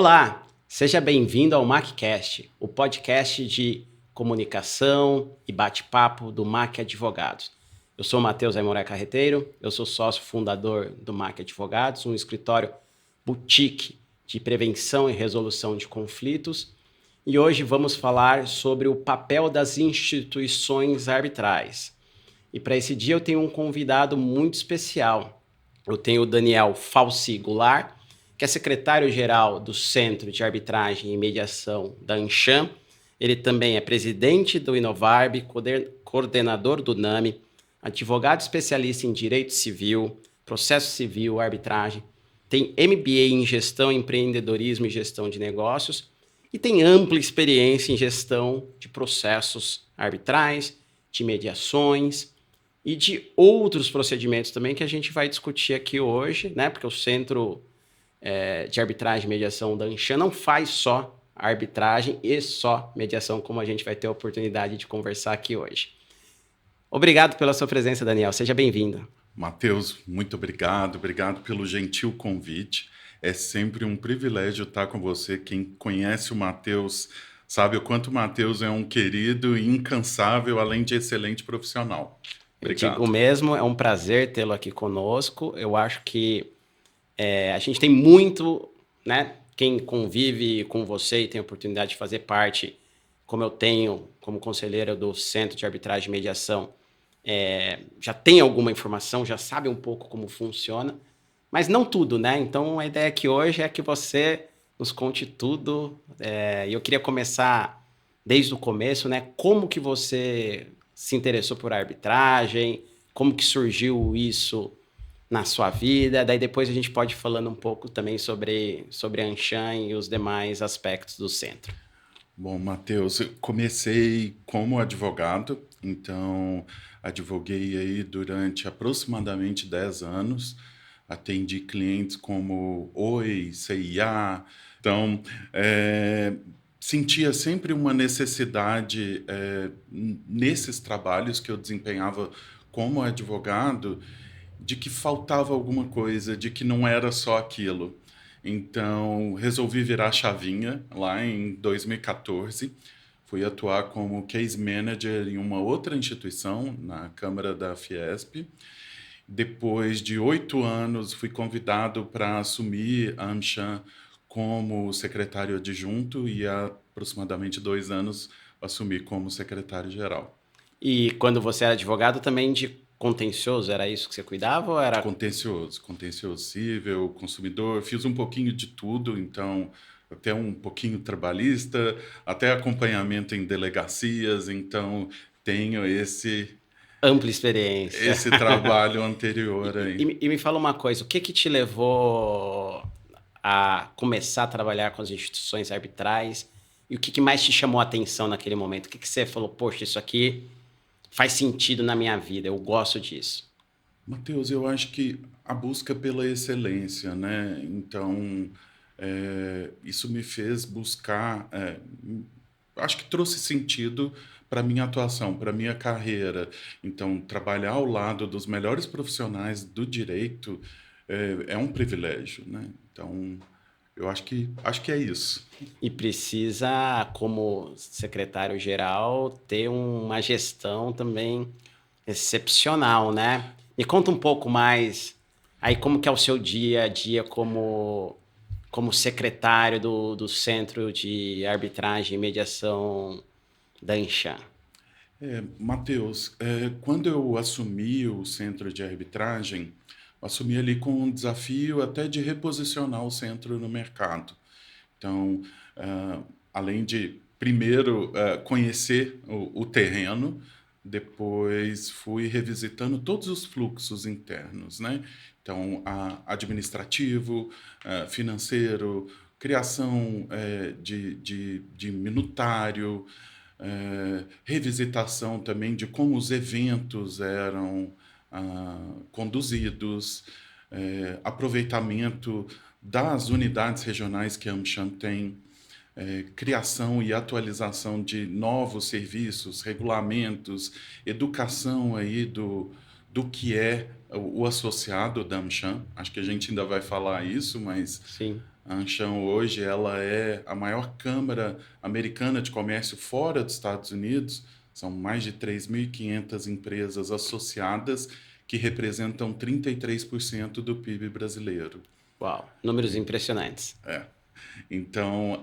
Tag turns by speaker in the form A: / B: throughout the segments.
A: Olá, seja bem-vindo ao MacCast, o podcast de comunicação e bate-papo do Mac Advogados. Eu sou Matheus Aimoré Carreteiro, eu sou sócio fundador do Mac Advogados, um escritório boutique de prevenção e resolução de conflitos. E hoje vamos falar sobre o papel das instituições arbitrais. E para esse dia eu tenho um convidado muito especial. Eu tenho o Daniel Falsi Goulart, que é secretário-geral do Centro de Arbitragem e Mediação da Anshan. Ele também é presidente do Inovarb, coordenador do NAMI, advogado especialista em direito civil, processo civil, arbitragem, tem MBA em gestão, empreendedorismo e gestão de negócios e tem ampla experiência em gestão de processos arbitrais, de mediações e de outros procedimentos também que a gente vai discutir aqui hoje, né? Porque o Centro de Arbitragem e Mediação da Anshan não faz só arbitragem e só mediação, como a gente vai ter a oportunidade de conversar aqui hoje. Obrigado pela sua presença, Daniel. Seja bem-vindo.
B: Matheus, muito obrigado. Obrigado pelo gentil convite. É sempre um privilégio estar com você. Quem conhece o Matheus sabe o quanto o Matheus é um querido e incansável, além de excelente profissional. Obrigado.
A: Eu digo mesmo, é um prazer tê-lo aqui conosco. Eu acho que a gente tem muito, né? Quem convive com você e tem a oportunidade de fazer parte, como eu tenho, como conselheiro do Centro de Arbitragem e Mediação, já tem alguma informação, já sabe um pouco como funciona, mas não tudo, né? Então a ideia aqui hoje é que você nos conte tudo. E eu queria começar desde o começo, né? Como que você se interessou por arbitragem, como que surgiu isso na sua vida, daí depois a gente pode ir falando um pouco também sobre a Anshan e os demais aspectos do centro.
B: Bom, Matheus, eu comecei como advogado, então advoguei aí durante aproximadamente 10 anos, atendi clientes como Oi, CIA, então sentia sempre uma necessidade nesses trabalhos que eu desempenhava como advogado, de que faltava alguma coisa, de que não era só aquilo. Então, resolvi virar a chavinha lá em 2014. Fui atuar como case manager em uma outra instituição, na Câmara da Fiesp. Depois de 8 anos, fui convidado para assumir a Anshan como secretário adjunto e há aproximadamente 2 anos assumi como secretário-geral.
A: E quando você era advogado também de contencioso, era isso que você cuidava ou era...
B: Contencioso civil, consumidor, fiz um pouquinho de tudo, então até um pouquinho trabalhista, até acompanhamento em delegacias, então tenho
A: Ampla experiência.
B: esse trabalho anterior aí.
A: E me fala uma coisa, o que te levou a começar a trabalhar com as instituições arbitrais e o que mais te chamou a atenção naquele momento? O que você falou, poxa, isso aqui faz sentido na minha vida, eu gosto disso?
B: Matheus, eu acho que a busca pela excelência, né? Então, isso me fez buscar, acho que trouxe sentido para minha atuação, para minha carreira. Então, trabalhar ao lado dos melhores profissionais do direito é um privilégio, né? Então, eu acho que é isso.
A: E precisa, como secretário-geral, ter uma gestão também excepcional, né? Me conta um pouco mais aí como que é o seu dia a dia como secretário do Centro de Arbitragem e Mediação da Anshan.
B: Matheus, quando eu assumi o centro de arbitragem, assumi ali com um desafio até de reposicionar o centro no mercado. Então, além de, primeiro, conhecer o terreno, depois fui revisitando todos os fluxos internos, né? Então, administrativo, financeiro, criação de minutário, revisitação também de como os eventos eram conduzidos, aproveitamento das unidades regionais que a Anshan tem, criação e atualização de novos serviços, regulamentos, educação aí do que é o associado da Anshan. Acho que a gente ainda vai falar isso, mas
A: Sim.
B: A Anshan hoje ela é a maior câmara americana de comércio fora dos Estados Unidos. São mais de 3.500 empresas associadas que representam 33% do PIB brasileiro.
A: Uau, números impressionantes.
B: É. Então,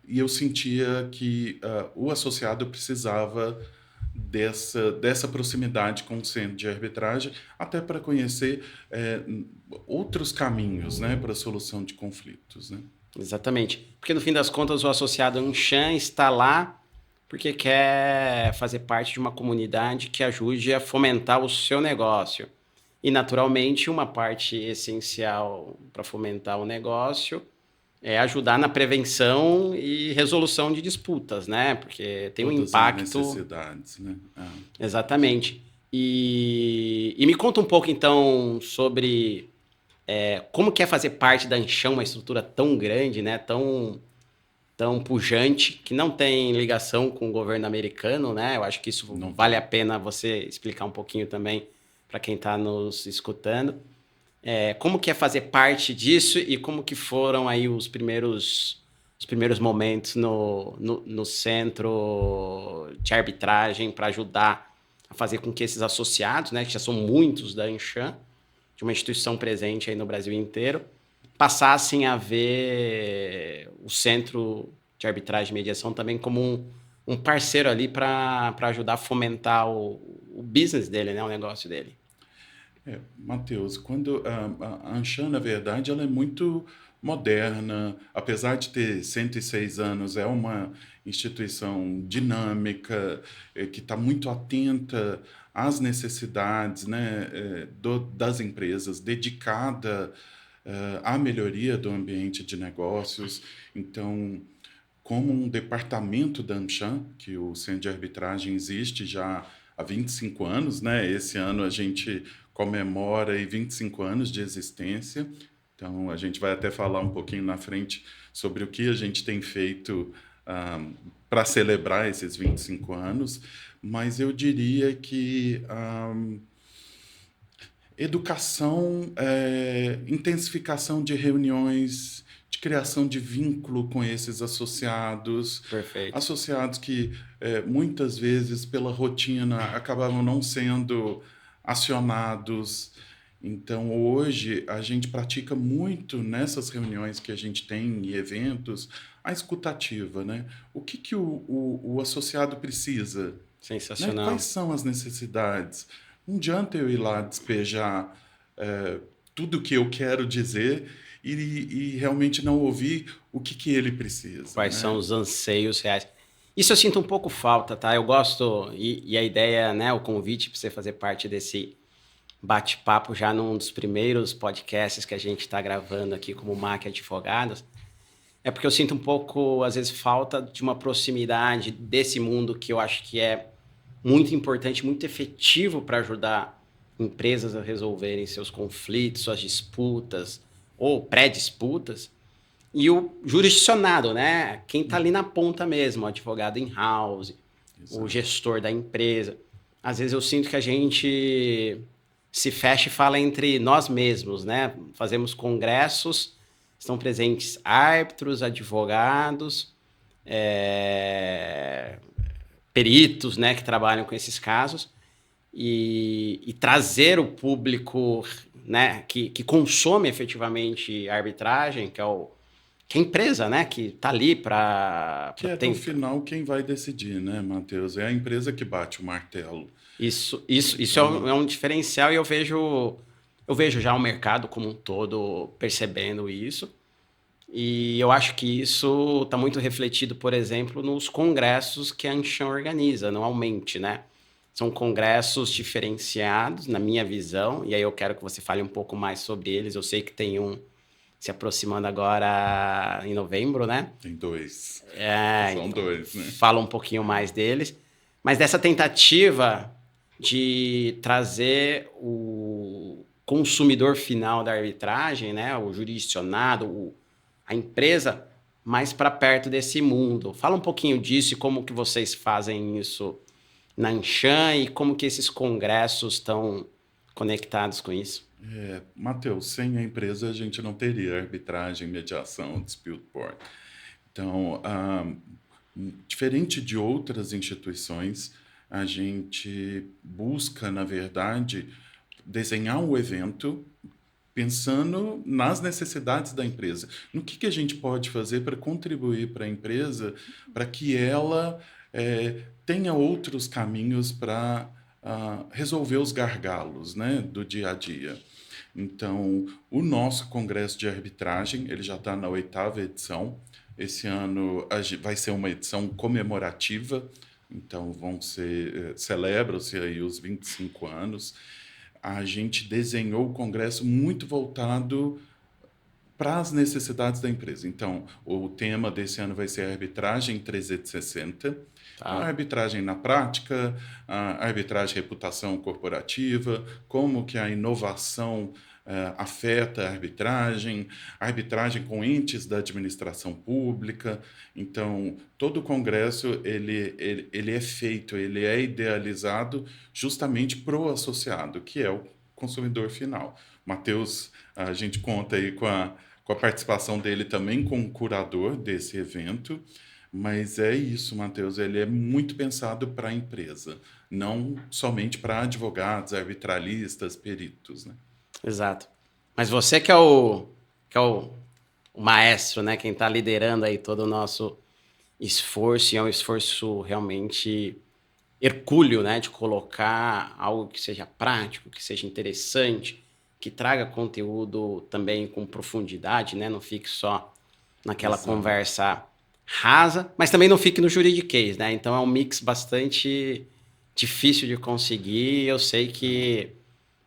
B: e eu sentia que o associado precisava dessa proximidade com o centro de arbitragem, até para conhecer outros caminhos, né, para a solução de conflitos, né?
A: Exatamente. Porque no fim das contas o associado Anshan está lá porque quer fazer parte de uma comunidade que ajude a fomentar o seu negócio. E naturalmente uma parte essencial para fomentar o negócio é ajudar na prevenção e resolução de disputas, né? Porque tem um
B: Todas as
A: impacto.
B: necessidades, né?
A: Exatamente. E me conta um pouco então sobre como que é fazer parte da Anshan, uma estrutura tão grande, né? Tão pujante, que não tem ligação com o governo americano, né? Eu acho que isso
B: Não
A: vale a pena você explicar um pouquinho também para quem está nos escutando. Como que é fazer parte disso e como que foram aí os primeiros momentos no centro de arbitragem para ajudar a fazer com que esses associados, né, que já são muitos da Anshan, de uma instituição presente aí no Brasil inteiro, passassem a ver o centro de arbitragem e mediação também como um parceiro ali para ajudar a fomentar o business dele, né, o negócio dele.
B: Matheus, quando a Anshan, na verdade, ela é muito moderna, apesar de ter 106 anos, é uma instituição dinâmica, que está muito atenta às necessidades, né, das empresas, dedicada à melhoria do ambiente de negócios. Então, como um departamento da Anshan, que o Centro de Arbitragem existe já há 25 anos, né? Esse ano a gente comemora aí 25 anos de existência. Então, a gente vai até falar um pouquinho na frente sobre o que a gente tem feito para celebrar esses 25 anos. Mas eu diria que educação, intensificação de reuniões, de criação de vínculo com esses associados.
A: Perfeito.
B: Associados que muitas vezes, pela rotina, acabavam não sendo acionados. Então, hoje, a gente pratica muito nessas reuniões que a gente tem e eventos, a escutativa, né? O que o associado precisa? Né?
A: Sensacional.
B: Quais são as necessidades? Não adianta eu ir lá despejar tudo o que eu quero dizer e realmente não ouvir o que ele precisa.
A: Quais
B: né?
A: são os anseios reais. Isso eu sinto um pouco falta, tá? Eu gosto, e a ideia, né, o convite para você fazer parte desse bate-papo já num dos primeiros podcasts que a gente está gravando aqui como MAC Advogados, é porque eu sinto um pouco, às vezes, falta de uma proximidade desse mundo que eu acho que é muito importante, muito efetivo para ajudar empresas a resolverem seus conflitos, suas disputas ou pré-disputas, e o jurisdicionado, né? Quem está ali na ponta mesmo, o advogado in-house, o gestor da empresa. Às vezes eu sinto que a gente se fecha e fala entre nós mesmos, né? Fazemos congressos, estão presentes árbitros, advogados, peritos, né, que trabalham com esses casos, e trazer o público, né, que consome efetivamente a arbitragem, que é a empresa, né, que está ali para...
B: Que no final quem vai decidir, né, Matheus? É a empresa que bate o martelo.
A: Isso é um diferencial, e eu vejo já o mercado como um todo percebendo isso. E eu acho que isso está muito refletido, por exemplo, nos congressos que a Anshan organiza anualmente, né? São congressos diferenciados, na minha visão, e aí eu quero que você fale um pouco mais sobre eles. Eu sei que tem um se aproximando agora em novembro, né?
B: Tem 2.
A: São
B: então, 2, né?
A: Fala um pouquinho mais deles. Mas dessa tentativa de trazer o consumidor final da arbitragem, né? O jurisdicionado, a empresa, mais para perto desse mundo. Fala um pouquinho disso e como que vocês fazem isso na Anshan e como que esses congressos estão conectados com isso.
B: Matheus, sem a empresa a gente não teria arbitragem, mediação, dispute board. Então, diferente de outras instituições, a gente busca, na verdade, desenhar um evento pensando nas necessidades da empresa. No que a gente pode fazer para contribuir para a empresa, para que ela tenha outros caminhos para resolver os gargalos, né, do dia a dia. Então, o nosso congresso de arbitragem, ele já está na 8ª edição. Esse ano vai ser uma edição comemorativa, então celebram-se aí os 25 anos. A gente desenhou o congresso muito voltado para as necessidades da empresa. Então, o tema desse ano vai ser arbitragem 360. Então, a arbitragem na prática, a arbitragem reputação corporativa, como que a inovação afeta a arbitragem com entes da administração pública. Então, todo o congresso ele é feito, ele é idealizado justamente para o associado, que é o consumidor final. Matheus, a gente conta aí com a participação dele também como curador desse evento, mas é isso, Matheus, ele é muito pensado para a empresa, não somente para advogados, arbitralistas, peritos, né?
A: Exato. Mas você que é o maestro, né? Quem está liderando aí todo o nosso esforço, e é um esforço realmente hercúleo, né? De colocar algo que seja prático, que seja interessante, que traga conteúdo também com profundidade, né? Não fique só naquela conversa rasa, mas também não fique no juridiquês, né? Então é um mix bastante difícil de conseguir. Eu sei que,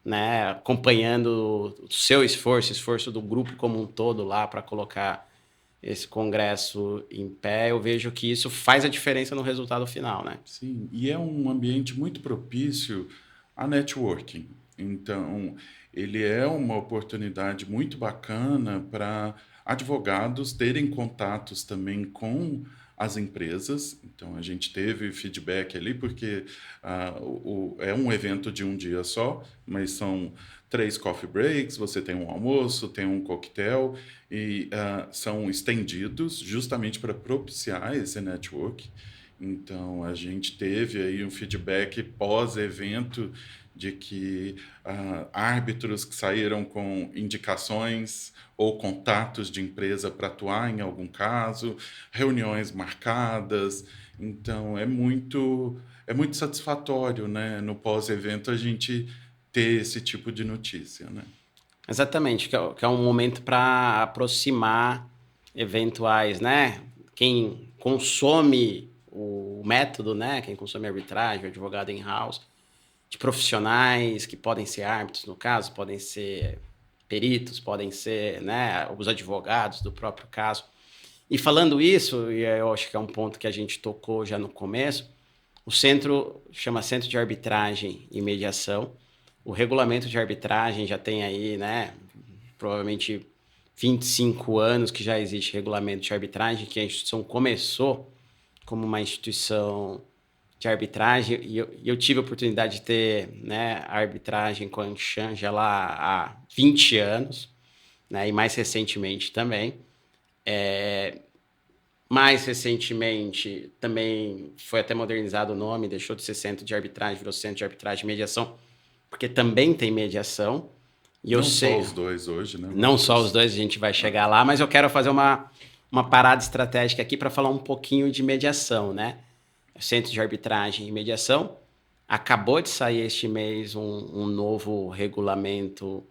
A: né, acompanhando o seu esforço do grupo como um todo lá para colocar esse congresso em pé, eu vejo que isso faz a diferença no resultado final, né?
B: Sim, e é um ambiente muito propício a networking. Então, ele é uma oportunidade muito bacana para advogados terem contatos também com as empresas. Então, a gente teve feedback ali, porque é um evento de um dia só, mas são 3 coffee breaks, você tem um almoço, tem um coquetel, e são estendidos justamente para propiciar esse network. Então, a gente teve aí um feedback pós-evento de que árbitros que saíram com indicações ou contatos de empresa para atuar em algum caso, reuniões marcadas. Então, é muito satisfatório, né, no pós-evento a gente ter esse tipo de notícia, né?
A: Exatamente, que é um momento para aproximar eventuais, né? Quem consome o método, né? Quem consome arbitragem, o advogado in-house, de profissionais que podem ser árbitros, no caso, podem ser peritos, podem ser, né, os advogados do próprio caso. E falando isso, e eu acho que é um ponto que a gente tocou já no começo, o centro chama Centro de Arbitragem e Mediação. O regulamento de arbitragem já tem aí, né, provavelmente 25 anos que já existe regulamento de arbitragem, que a instituição começou como uma instituição de arbitragem, e eu tive a oportunidade de ter, né, a arbitragem com a Anshan já lá há 20 anos, né, e mais recentemente também. Mais recentemente também foi até modernizado o nome, deixou de ser centro de arbitragem, virou centro de arbitragem e mediação, porque também tem mediação. E eu
B: Não
A: sei,
B: só os dois hoje, né,
A: não só
B: Matheus?
A: os dois, a gente vai chegar lá, mas eu quero fazer uma parada estratégica aqui para falar um pouquinho de mediação, né? Centro de Arbitragem e Mediação. Acabou de sair este mês um novo regulamento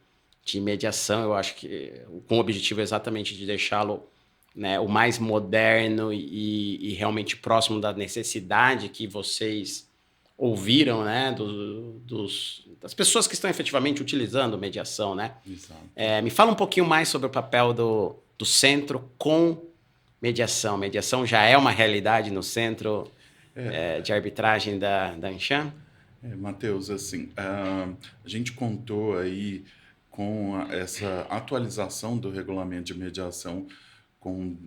A: de mediação, eu acho que com o objetivo exatamente de deixá-lo, né, o mais moderno e realmente próximo da necessidade que vocês ouviram, né, das pessoas que estão efetivamente utilizando mediação, né?
B: Exato.
A: Me fala um pouquinho mais sobre o papel do centro com mediação. Mediação já é uma realidade no centro de arbitragem da Anshan?
B: Matheus, assim, a gente contou aí com essa atualização do regulamento de mediação com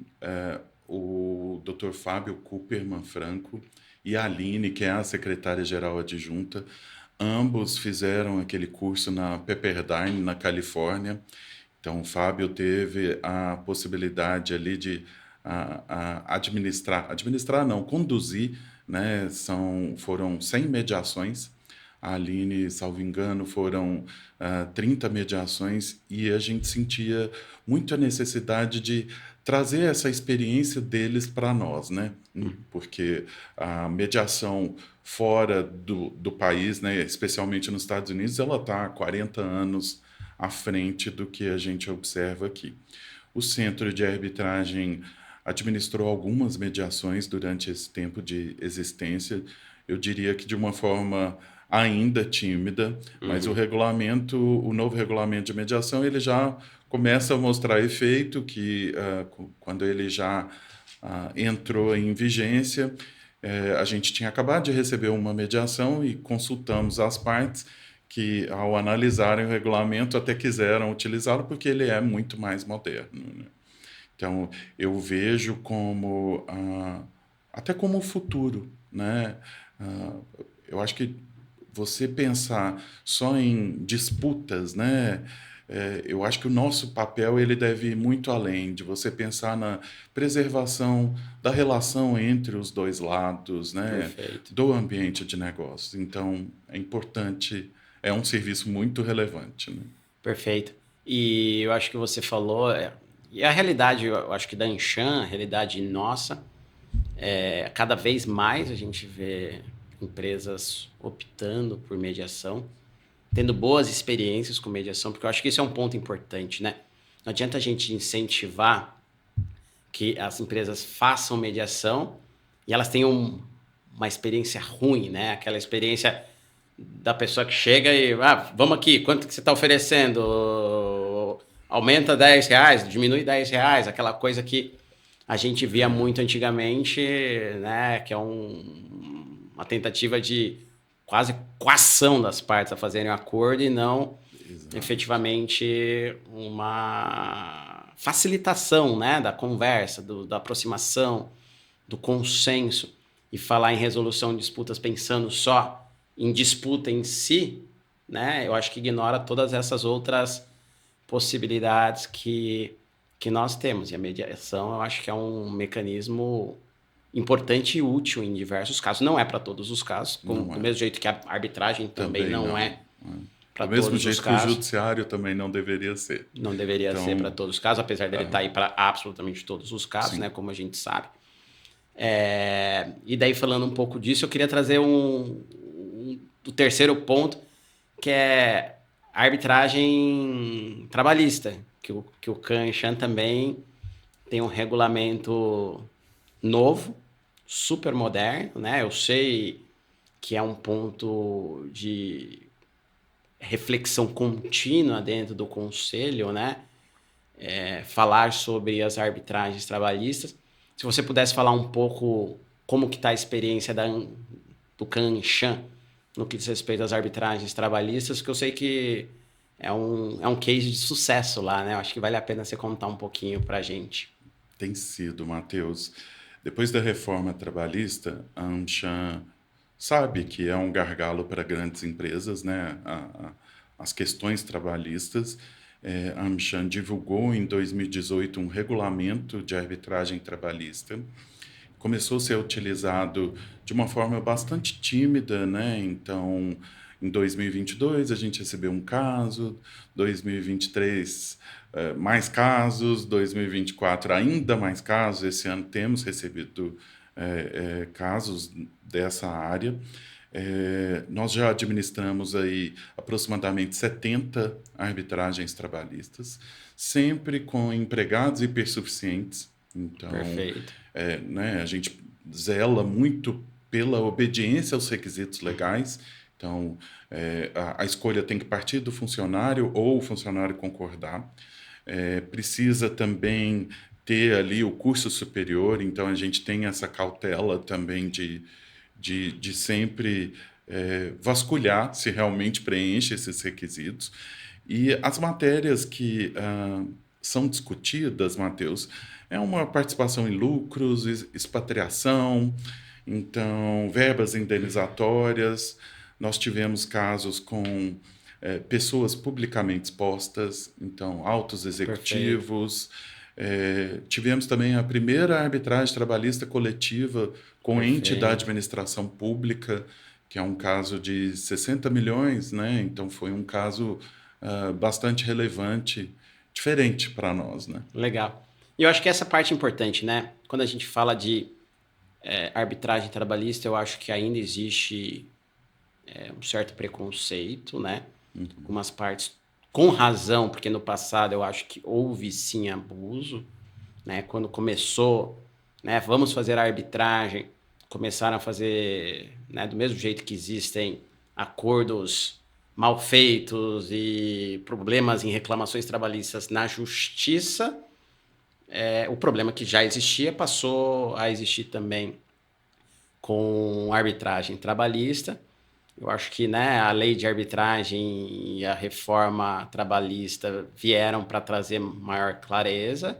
B: o Dr. Fábio Cooperman Franco e a Aline, que é a secretária-geral adjunta. Ambos fizeram aquele curso na Pepperdine, na Califórnia. Então, o Fábio teve a possibilidade ali de administrar não, conduzir, né? Foram 100 mediações. A Aline, salvo engano, foram 30 mediações e a gente sentia muito a necessidade de trazer essa experiência deles para nós, né? Porque a mediação fora do país, né, especialmente nos Estados Unidos, ela está há 40 anos à frente do que a gente observa aqui. O Centro de Arbitragem administrou algumas mediações durante esse tempo de existência, eu diria que de uma forma ainda tímida, mas o novo regulamento de mediação, ele já começa a mostrar efeito que quando ele já entrou em vigência, a gente tinha acabado de receber uma mediação e consultamos as partes que, ao analisarem o regulamento, até quiseram utilizá-lo porque ele é muito mais moderno, né? Então, eu vejo como até como o futuro, né? Eu acho que você pensar só em disputas, né? Eu acho que o nosso papel ele deve ir muito além de você pensar na preservação da relação entre os dois lados, né?
A: Perfeito.
B: Do ambiente de negócios. Então, é importante, é um serviço muito relevante, né?
A: Perfeito. E eu acho que você falou, e a realidade, eu acho que da Anshan, a realidade nossa, cada vez mais a gente vê empresas optando por mediação, tendo boas experiências com mediação, porque eu acho que isso é um ponto importante, né? Não adianta a gente incentivar que as empresas façam mediação e elas tenham uma experiência ruim, né? Aquela experiência da pessoa que chega e, vamos aqui, quanto que você está oferecendo? Aumenta R$10, diminui R$10, aquela coisa que a gente via muito antigamente, né? Que é uma tentativa de quase coação das partes a fazerem um acordo e não efetivamente uma facilitação, né? Da conversa, da aproximação, do consenso. E falar em resolução de disputas pensando só em disputa em si, né? Eu acho que ignora todas essas outras possibilidades que nós temos. E a mediação, eu acho que é um mecanismo importante e útil em diversos casos. Não é para todos os casos, do mesmo jeito que a arbitragem também não é para
B: Do mesmo
A: todos os
B: jeito que o
A: casos.
B: judiciário também não deveria ser.
A: Não deveria ser para todos os casos, apesar dele estar aí para absolutamente todos os casos,
B: Sim.
A: né? Como a gente sabe. E daí, falando um pouco disso, eu queria trazer o terceiro ponto, que é a arbitragem trabalhista, que o Can-Shan também tem um regulamento novo, super moderno, né? Eu sei que é um ponto de reflexão contínua dentro do conselho, né? Falar sobre as arbitragens trabalhistas. Se você pudesse falar um pouco como que está a experiência do Can-Shan no que diz respeito às arbitragens trabalhistas, que eu sei que é um case de sucesso lá, né? Eu acho que vale a pena você contar um pouquinho para a gente.
B: Tem sido, Matheus. Depois da reforma trabalhista, a Anshan sabe que é um gargalo para grandes empresas, né? As questões trabalhistas. A Anshan divulgou em 2018 um regulamento de arbitragem trabalhista. Começou a ser utilizado de uma forma bastante tímida, né? Então, em 2022 a gente recebeu um caso, 2023 mais casos, 2024 ainda mais casos. Esse ano temos recebido casos dessa área. Nós já administramos aí aproximadamente 70 arbitragens trabalhistas, sempre com empregados hipersuficientes. Então,
A: Perfeito.
B: Né, a gente zela muito pela obediência aos requisitos legais. Então, a escolha tem que partir do funcionário ou o funcionário concordar. Precisa também ter ali o curso superior, então a gente tem essa cautela também de sempre vasculhar se realmente preenche esses requisitos. E as matérias que são discutidas, Matheus, é uma participação em lucros, expatriação, então verbas indenizatórias, Nós tivemos casos com pessoas publicamente expostas, então, altos
A: Perfeito.
B: executivos. Tivemos também a primeira arbitragem trabalhista coletiva com ente da
A: Perfeito.
B: administração pública, que é um caso de 60 milhões, né? Então, foi um caso bastante relevante, diferente para nós, né?
A: Legal. E eu acho que essa parte é importante, né? Quando a gente fala de arbitragem trabalhista, eu acho que ainda existe um certo preconceito, né? Algumas partes com razão, porque no passado eu acho que houve sim abuso, né? Quando começou, né? Vamos fazer a arbitragem, começaram a fazer, né? Do mesmo jeito que existem acordos mal feitos e problemas em reclamações trabalhistas na justiça, o problema que já existia passou a existir também com arbitragem trabalhista. Eu acho que, né, a lei de arbitragem e a reforma trabalhista vieram para trazer maior clareza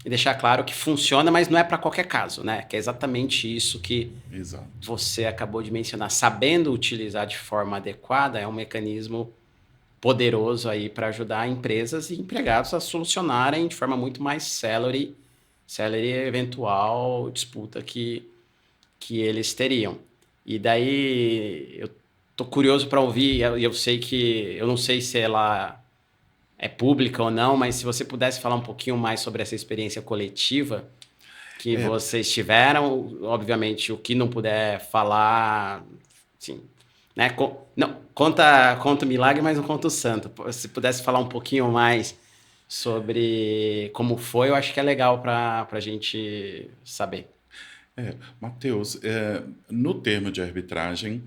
A: e deixar claro que funciona, mas não é para qualquer caso, né? Que é exatamente isso que
B: Exato.
A: você acabou de mencionar. Sabendo utilizar de forma adequada, é um mecanismo poderoso aí para ajudar empresas e empregados a solucionarem de forma muito mais célere eventual disputa que eles teriam. E daí eu tô curioso para ouvir, e eu sei que eu não sei se ela é pública ou não, mas se você pudesse falar um pouquinho mais sobre essa experiência coletiva que
B: É,
A: vocês tiveram, obviamente o que não puder falar, sim, né? Não, conta o milagre, mas não conta o santo. Se pudesse falar um pouquinho mais sobre como foi, eu acho que é legal para a gente saber.
B: Matheus, no termo de arbitragem,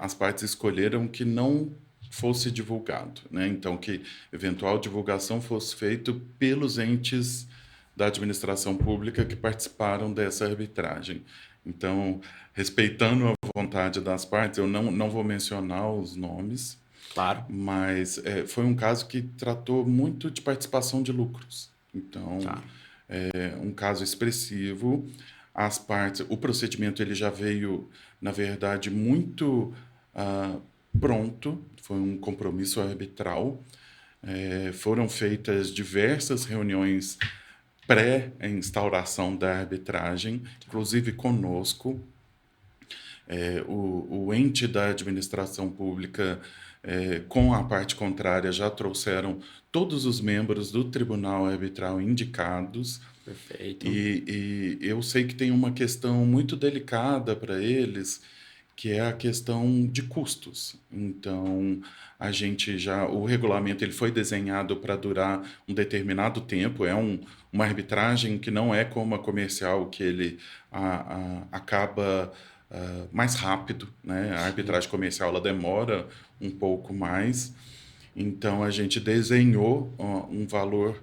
B: as partes escolheram que não fosse divulgado, né? Então, que eventual divulgação fosse feito pelos entes da administração pública que participaram dessa arbitragem. Então, respeitando a vontade das partes, eu não vou mencionar os nomes,
A: Claro,
B: mas foi um caso que tratou muito de participação de lucros. Então,
A: tá.
B: um caso expressivo. As partes, o procedimento ele já veio, na verdade, muito ah, pronto. Foi um compromisso arbitral. Foram feitas diversas reuniões pré-instauração da arbitragem, inclusive conosco. O ente da administração pública, com a parte contrária, já trouxeram todos os membros do tribunal arbitral indicados.
A: Perfeito.
B: E eu sei que tem uma questão muito delicada para eles, que é a questão de custos. Então, o regulamento ele foi desenhado para durar um determinado tempo, uma arbitragem que não é como a comercial, que ele acaba mais rápido, né? A
A: Sim,
B: arbitragem comercial ela demora um pouco mais. Então, a gente desenhou um valor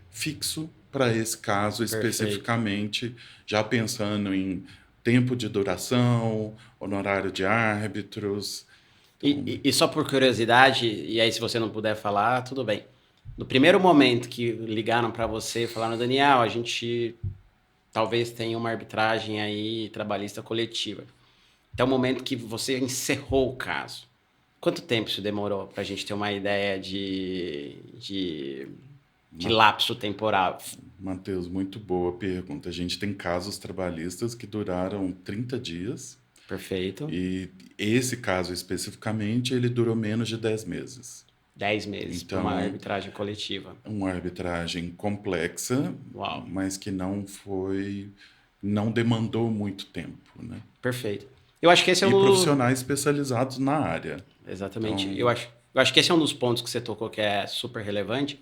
B: fixo para esse caso
A: perfeito.
B: especificamente, já pensando em tempo de duração, honorário de árbitros. Então,
A: E só por curiosidade, e aí se você não puder falar, tudo bem. No primeiro momento que ligaram para você e falaram, Daniel, a gente talvez tenha uma arbitragem aí trabalhista coletiva. Até o momento que você encerrou o caso. Quanto tempo isso demorou para a gente ter uma ideia de
B: Ma-
A: lapso temporal?
B: Matheus, muito boa pergunta. A gente tem casos trabalhistas que duraram 30 dias
A: Perfeito.
B: e esse caso especificamente ele durou menos de 10 meses.
A: 10 meses para uma
B: Então,
A: arbitragem coletiva.
B: uma arbitragem complexa,
A: Uau.
B: mas que não demandou muito tempo, né?
A: Perfeito. Eu acho que esse é um
B: E
A: dos.
B: profissionais especializados na área.
A: Exatamente.
B: Então,
A: Eu acho que esse é um dos pontos que você tocou que é super relevante.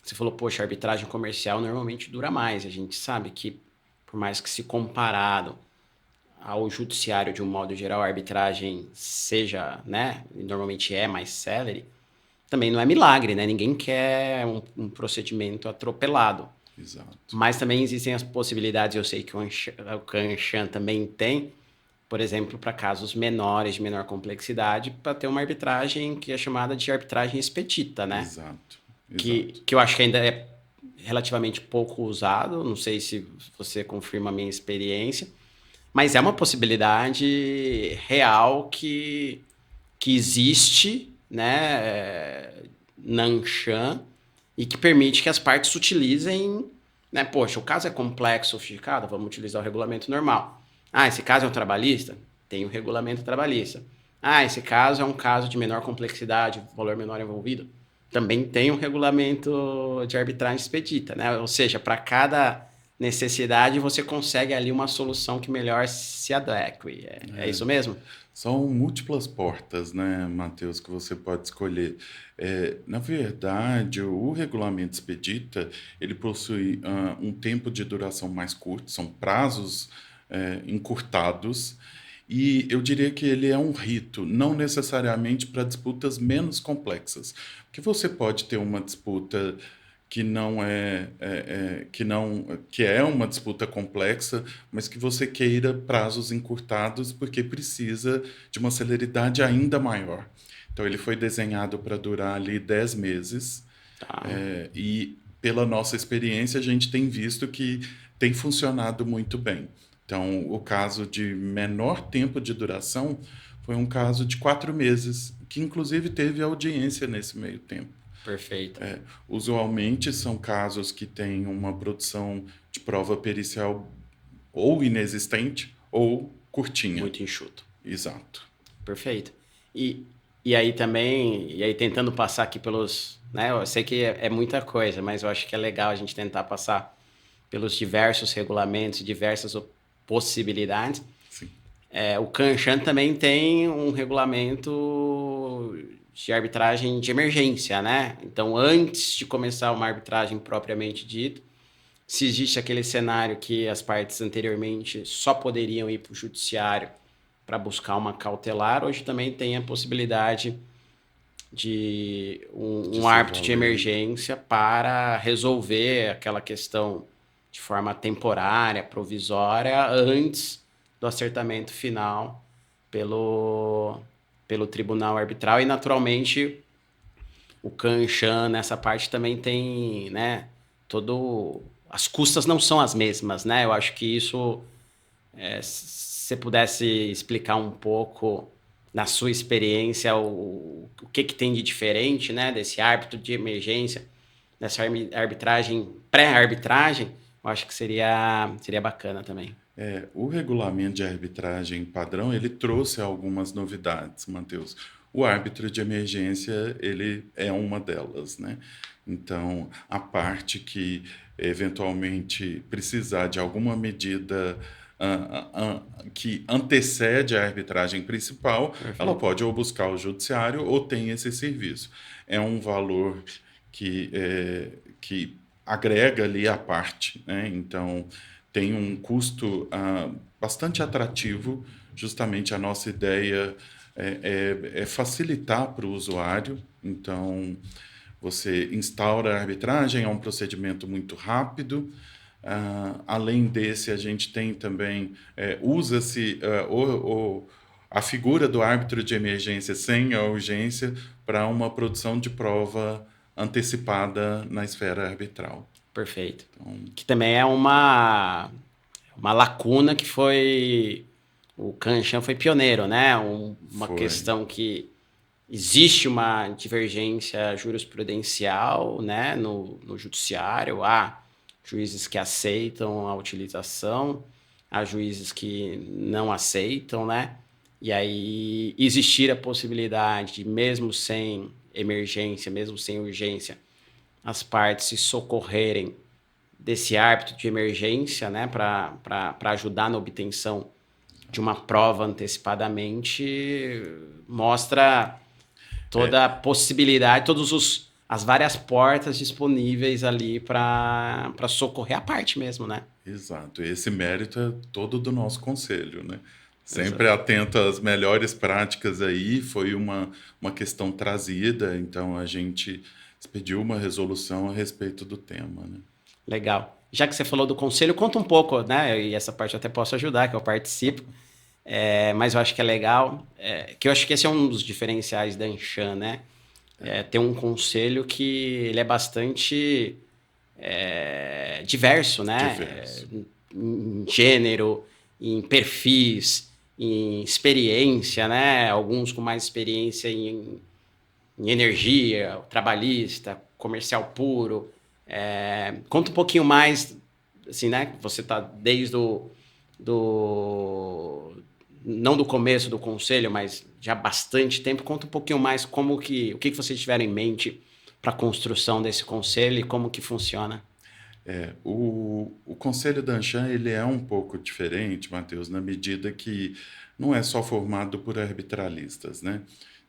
A: Você falou, poxa, a arbitragem comercial normalmente dura mais. A gente sabe que, por mais que se comparado ao judiciário de um modo geral, a arbitragem seja, né, normalmente é mais célere, também não é milagre, né? Ninguém quer um procedimento atropelado.
B: exato.
A: Mas também existem as possibilidades, eu sei que o Canchan também tem, por exemplo, para casos menores, de menor complexidade, para ter uma arbitragem que é chamada de arbitragem expedita, né?
B: Exato, exato.
A: Que eu acho que ainda é relativamente pouco usado, não sei se você confirma a minha experiência, Mas é uma possibilidade real que existe, né, na Anshan e que permite que as partes utilizem, né, poxa, o caso é complexo, sofisticado, vamos utilizar o regulamento normal. Ah, esse caso é um trabalhista? Tem o regulamento trabalhista. Ah, esse caso é um caso de menor complexidade, valor menor envolvido? Também tem um regulamento de arbitragem expedita, né? Ou seja, para cada necessidade você consegue ali uma solução que melhor se adeque. É isso mesmo?
B: São múltiplas portas, né, Matheus, que você pode escolher. Na verdade, o regulamento expedita, ele possui um tempo de duração mais curto, são prazos encurtados, e eu diria que ele é um rito, não necessariamente para disputas menos complexas, porque você pode ter uma disputa que não que é uma disputa complexa, mas que você queira prazos encurtados porque precisa de uma celeridade ainda maior. Então ele foi desenhado para durar ali 10 meses,
A: Tá,
B: e pela nossa experiência a gente tem visto que tem funcionado muito bem. Então o caso de menor tempo de duração foi um caso de 4 meses, que inclusive teve audiência nesse meio tempo.
A: perfeito.
B: Usualmente são casos que têm uma produção de prova pericial ou inexistente ou curtinha.
A: Muito enxuto.
B: Exato.
A: Perfeito. E, e aí também, e aí tentando passar aqui pelos, né, eu sei que é muita coisa, mas eu acho que é legal a gente tentar passar pelos diversos regulamentos, diversas possibilidades.
B: Sim.
A: O Canchan também tem um regulamento de arbitragem de emergência, né? Então, antes de começar uma arbitragem propriamente dita, se existe aquele cenário que as partes anteriormente só poderiam ir para o judiciário para buscar uma cautelar, hoje também tem a possibilidade de
B: De
A: um
B: se
A: árbitro de
B: valer.
A: emergência para resolver aquela questão de forma temporária, provisória, antes do acertamento final pelo, pelo tribunal arbitral. E, naturalmente, o Canchan nessa parte também tem, né, todo... As custas não são as mesmas, né? Eu acho que isso, se você pudesse explicar um pouco na sua experiência o que tem de diferente, né, desse árbitro de emergência, dessa arbitragem, pré-arbitragem, eu acho que seria bacana também.
B: O regulamento de arbitragem padrão, ele trouxe algumas novidades, Matheus. O árbitro de emergência, ele é uma delas, né? Então, a parte que eventualmente precisar de alguma medida que antecede a arbitragem principal, ela
A: Perfeito.
B: pode ou buscar o judiciário ou tem esse serviço. É um valor que agrega ali a parte, né? Então, tem um custo bastante atrativo. Justamente a nossa ideia é facilitar para o usuário. Então, você instaura a arbitragem, é um procedimento muito rápido. Além desse, a gente tem também, usa-se a figura do árbitro de emergência sem a urgência para uma produção de prova antecipada na esfera arbitral.
A: Perfeito.
B: Então,
A: Que também é uma lacuna que foi... O Canchan foi pioneiro, né? Uma
B: foi.
A: questão que existe uma divergência jurisprudencial, né, no judiciário. Há juízes que aceitam a utilização, há juízes que não aceitam, né? E aí existir a possibilidade de, mesmo sem emergência, mesmo sem urgência, as partes se socorrerem desse árbitro de emergência, né, para ajudar na obtenção de uma prova antecipadamente, mostra toda a possibilidade, as várias portas disponíveis ali para socorrer a parte mesmo, né?
B: Exato. Esse mérito é todo do nosso conselho, né?
A: Exato.
B: Sempre atento às melhores práticas aí, foi uma questão trazida, então a gente pediu uma resolução a respeito do tema, né?
A: Legal. Já que você falou do conselho, conta um pouco, né? E essa parte eu até posso ajudar, que eu participo. Mas eu acho que é legal, que eu acho que esse é um dos diferenciais da Anshan, né? Ter um conselho que ele é bastante diverso, né?
B: Diverso.
A: Em gênero, em perfis, em experiência, né? Alguns com mais experiência em energia, trabalhista, comercial puro. Conta um pouquinho mais, assim, né? Você está desde não do começo do conselho, mas já há bastante tempo. Conta um pouquinho mais o que vocês tiveram em mente para a construção desse conselho e como que funciona.
B: O Conselho da Anshan, ele é um pouco diferente, Matheus, na medida que não é só formado por arbitralistas, né?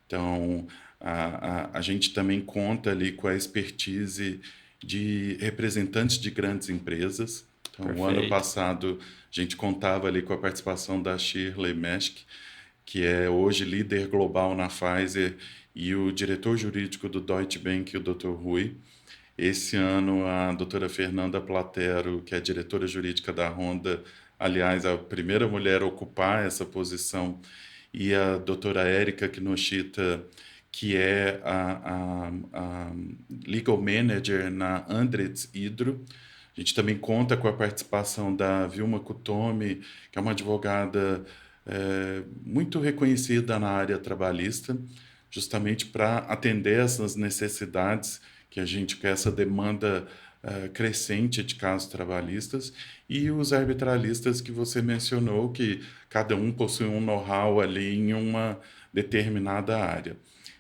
B: Então, a gente também conta ali com a expertise de representantes de grandes empresas. Então, o ano passado, a gente contava ali com a participação da Shirley Meschk, que é hoje líder global na Pfizer, e o diretor jurídico do Deutsche Bank, o Dr. Rui. Esse ano, a doutora Fernanda Platero, que é diretora jurídica da Honda, aliás, a primeira mulher a ocupar essa posição, e a doutora Érica Kinoshita, que é a Legal Manager na Andritz Hydro. A gente também conta com a participação da Vilma Kutomi, que é uma advogada muito reconhecida na área trabalhista, justamente para atender essas necessidades que a gente quer, essa demanda crescente de casos trabalhistas, e os arbitralistas que você mencionou, que cada um possui um know-how ali em uma determinada área.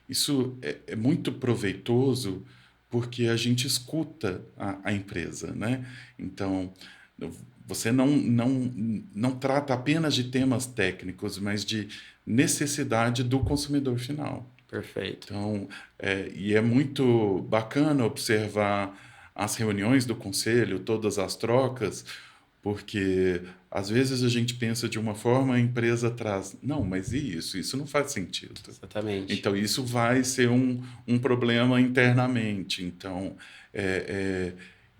B: Isso é muito proveitoso porque a gente escuta a empresa, né? Então, você não trata apenas de temas técnicos, mas de necessidade do consumidor final.
A: Perfeito.
B: Então, e é muito bacana observar as reuniões do conselho, todas as trocas, porque às vezes a gente pensa de uma forma, a empresa traz, não, mas e isso? Isso não faz sentido.
A: Exatamente.
B: Então, isso vai ser um problema internamente. Então,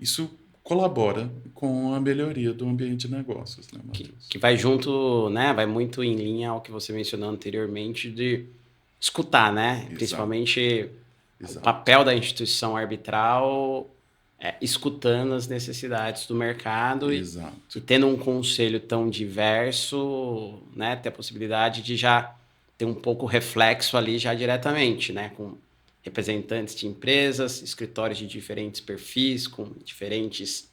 B: isso colabora com a melhoria do ambiente de negócios, né, Matheus?
A: Que vai junto, né? Vai muito em linha ao que você mencionou anteriormente de escutar, né?
B: Exato.
A: Principalmente
B: Exato.
A: O papel da instituição arbitral escutando as necessidades do mercado e tendo um conselho tão diverso, né? Ter a possibilidade de já ter um pouco reflexo ali já diretamente, né? Com representantes de empresas, escritórios de diferentes perfis, com diferentes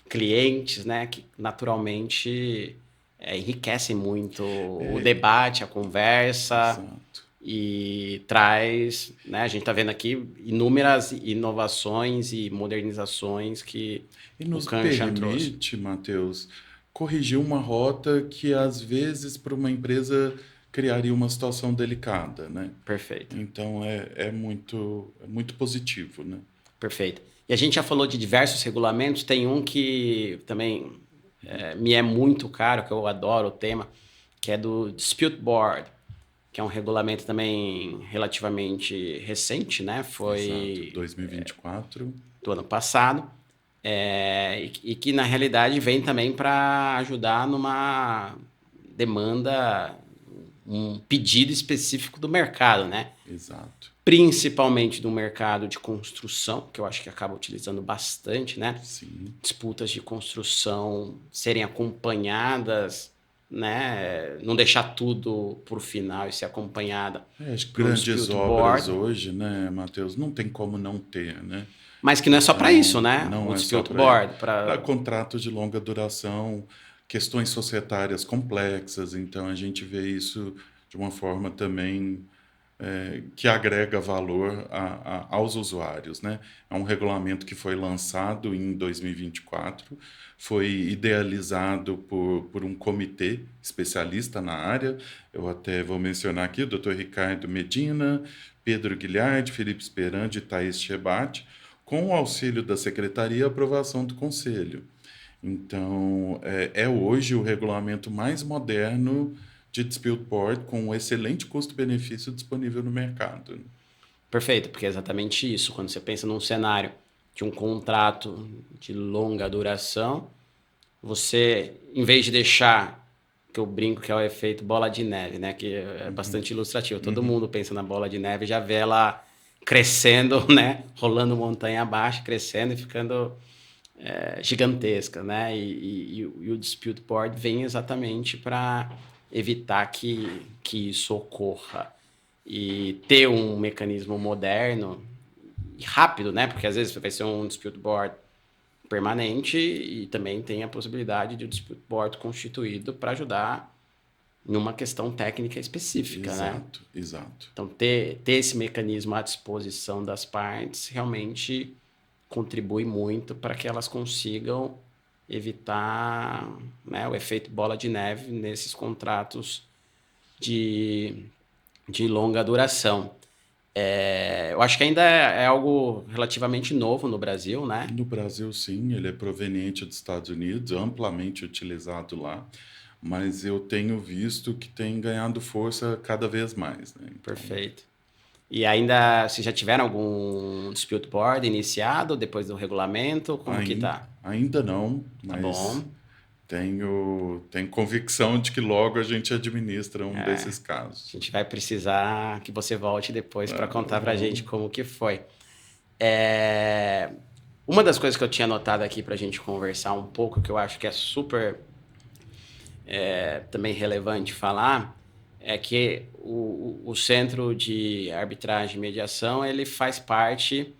A: clientes, né? Que naturalmente enriquecem muito o debate, a conversa.
B: Exato.
A: E traz, né? A gente está vendo aqui inúmeras inovações e modernizações que
B: o Kanshan trouxe. Permite, Matheus, corrigir uma rota que às vezes para uma empresa criaria uma situação delicada, né?
A: Perfeito.
B: Então é muito positivo, né?
A: Perfeito. E a gente já falou de diversos regulamentos, tem um que também me é muito caro, que eu adoro o tema, que é do Dispute Board, que é um regulamento também relativamente recente, né? Foi
B: 2024.
A: Do ano passado. E que, na realidade, vem também para ajudar numa demanda, um pedido específico do mercado, né?
B: Exato.
A: Principalmente do mercado de construção, que eu acho que acaba utilizando bastante, né?
B: Sim.
A: Disputas de construção serem acompanhadas, né? Não deixar tudo por final e ser acompanhada.
B: Acho que grandes obras hoje, né, Matheus, não tem como não ter, né?
A: Mas que não é só para isso, né?
B: Não
A: o
B: é só para contratos de longa duração, questões societárias complexas. Então a gente vê isso de uma forma também que agrega valor aos usuários, né? É um regulamento que foi lançado em 2024, foi idealizado por um comitê especialista na área. Eu até vou mencionar aqui o Dr. Ricardo Medina, Pedro Guilherme, Felipe Esperandi e Thaís Chebate, com o auxílio da Secretaria e aprovação do Conselho. Então, é hoje o regulamento mais moderno de Dispute Board, com um excelente custo-benefício disponível no mercado.
A: Perfeito, porque é exatamente isso. Quando você pensa num cenário de um contrato de longa duração, você, em vez de deixar, que eu brinco que é o efeito bola de neve, né? Que é bastante ilustrativo. Todo mundo pensa na bola de neve e já vê ela crescendo, né? Rolando montanha abaixo, crescendo e ficando gigantesca, né? E o Dispute Board vem exatamente para evitar que isso ocorra. E ter um mecanismo moderno e rápido, né? Porque às vezes vai ser um Dispute Board permanente e também tem a possibilidade de um Dispute Board constituído para ajudar numa questão técnica específica, né?
B: Exato.
A: Então, ter esse mecanismo à disposição das partes realmente contribui muito para que elas consigam evitar, né, o efeito bola de neve nesses contratos de longa duração. Eu acho que ainda é algo relativamente novo no Brasil, né?
B: No Brasil, sim, ele é proveniente dos Estados Unidos, amplamente utilizado lá, mas eu tenho visto que tem ganhado força cada vez mais, né? Então,
A: Perfeito. E ainda, vocês já tiveram algum dispute board iniciado depois do regulamento? Como que tá?
B: ainda não,
A: Tá
B: mas
A: bom.
B: tenho convicção de que logo a gente administra um desses
A: A
B: casos.
A: gente vai precisar que você volte depois para contar para a gente
B: Vamos.
A: como que foi. É, Uma das coisas que eu tinha anotado aqui para a gente conversar um pouco, que eu acho que é super também relevante falar, é que o Centro de Arbitragem e Mediação ele faz parte,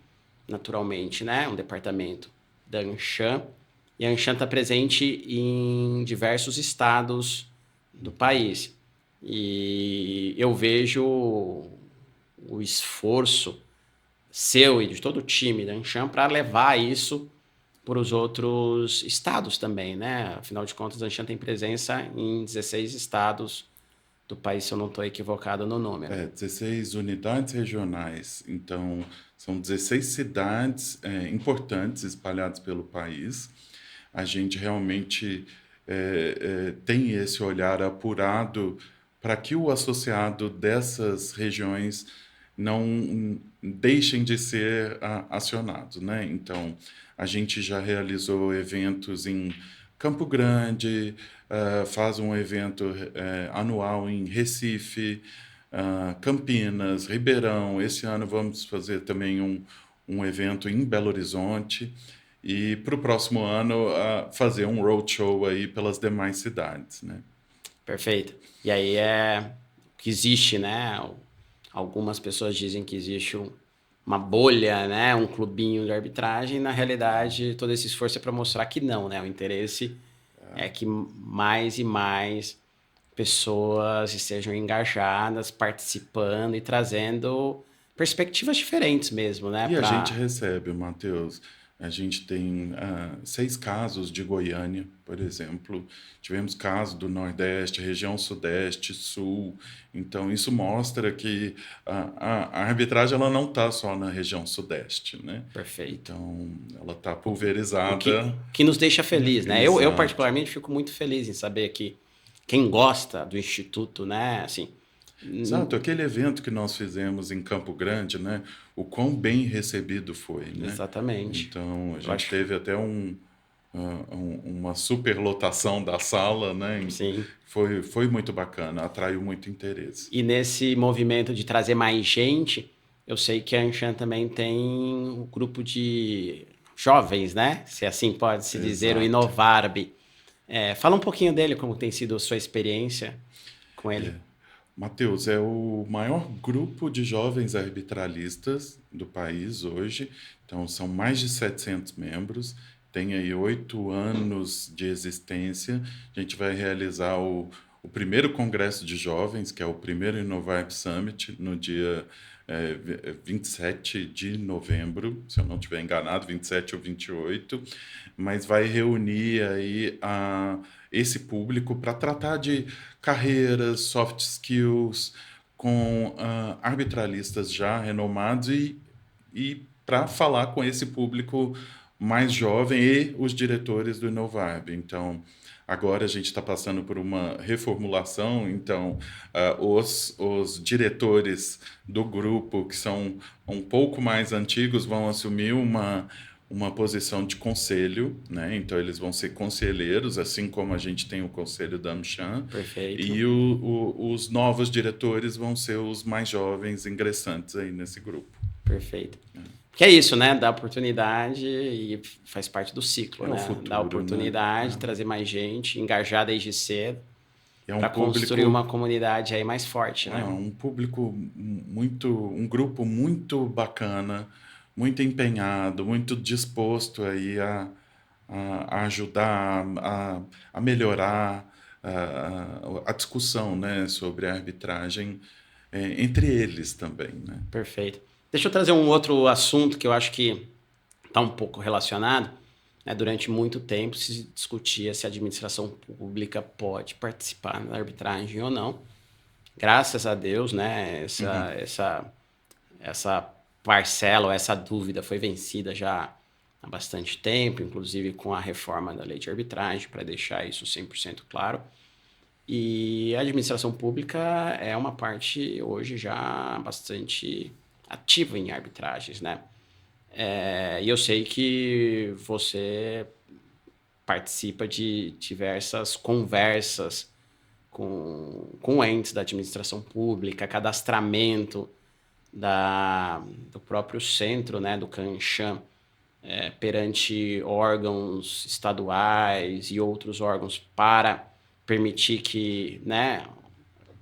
A: naturalmente, né, um departamento da Anshan, e a Anshan está presente em diversos estados do país. E eu vejo o esforço seu e de todo o time da Anshan para levar isso para os outros estados também, né? Afinal de contas, a Anshan tem presença em 16 estados do país, se eu não estou equivocado no número.
B: 16 unidades regionais, então são 16 cidades importantes espalhadas pelo país. A gente realmente tem esse olhar apurado para que o associado dessas regiões não deixem de ser acionados, né? Então, a gente já realizou eventos em Campo Grande, faz um evento anual em Recife, Campinas, Ribeirão. Esse ano vamos fazer também um evento em Belo Horizonte e para o próximo ano fazer um roadshow aí pelas demais cidades, né?
A: Perfeito. E aí é que existe, né? Algumas pessoas dizem que existe uma bolha, né? Um clubinho de arbitragem. Na realidade, todo esse esforço é para mostrar que não, né? O interesse é que mais e mais pessoas estejam engajadas, participando e trazendo perspectivas diferentes mesmo, né?
B: E a gente
A: Para
B: recebe, Matheus, a gente tem 6 casos de Goiânia, por exemplo. Tivemos casos do Nordeste, região Sudeste, Sul. Então, isso mostra que a arbitragem ela não está só na região Sudeste, né?
A: perfeito.
B: Então, ela está
A: O que,
B: pulverizada.
A: que nos deixa feliz, né? Eu
B: Exato.
A: particularmente fico muito feliz em saber que quem gosta do Instituto, né? Assim,
B: Exato, aquele evento que nós fizemos em Campo Grande, né? O quão bem recebido foi, né?
A: exatamente.
B: Então, a
A: Eu
B: gente
A: acho,
B: teve até uma superlotação da sala, né?
A: sim.
B: Foi muito bacana, atraiu muito interesse.
A: E nesse movimento de trazer mais gente, eu sei que a Anshan também tem um grupo de jovens, né? Se assim pode se dizer, o
B: Exato.
A: Inovarb. Fala um pouquinho dele, como tem sido a sua experiência com ele.
B: Matheus, é o maior grupo de jovens arbitralistas do país hoje. Então, são mais de 700 membros. Tem aí 8 anos de existência. A gente vai realizar o primeiro congresso de jovens, que é o primeiro Innovarb Summit, no dia 27 de novembro, se eu não estiver enganado, 27 ou 28, mas vai reunir aí esse público para tratar de carreiras, soft skills, com arbitralistas já renomados e para falar com esse público mais jovem e os diretores do Inovarb. Então, agora a gente está passando por uma reformulação, então os diretores do grupo, que são um pouco mais antigos, vão assumir uma posição de conselho, né? Então eles vão ser conselheiros, assim como a gente tem o conselho da AmCham,
A: Perfeito.
B: e os novos diretores vão ser os mais jovens ingressantes aí nesse grupo.
A: Perfeito. Que é isso, né? Dar oportunidade e faz parte do ciclo,
B: É o
A: né? Dar
B: futuro, né?
A: oportunidade, trazer mais gente, engajar desde cedo,
B: É um
A: para construir uma
B: público,
A: comunidade aí mais forte, né?
B: um público muito, um grupo muito bacana, muito empenhado, muito disposto aí a ajudar, a melhorar a discussão, né, sobre a arbitragem entre eles também, né?
A: Perfeito. Deixa eu trazer um outro assunto que eu acho que está um pouco relacionado. Né? Durante muito tempo se discutia se a administração pública pode participar da arbitragem ou não. Graças a Deus, né?
B: Uhum.
A: Essa parcela, ou essa dúvida foi vencida já há bastante tempo, inclusive com a reforma da lei de arbitragem, para deixar isso 100% claro. E a administração pública é uma parte hoje já bastante ativa em arbitragens, né? E eu sei que você participa de diversas conversas com entes da administração pública, cadastramento do próprio centro, né, do CANCHAM, perante órgãos estaduais e outros órgãos para permitir que, né,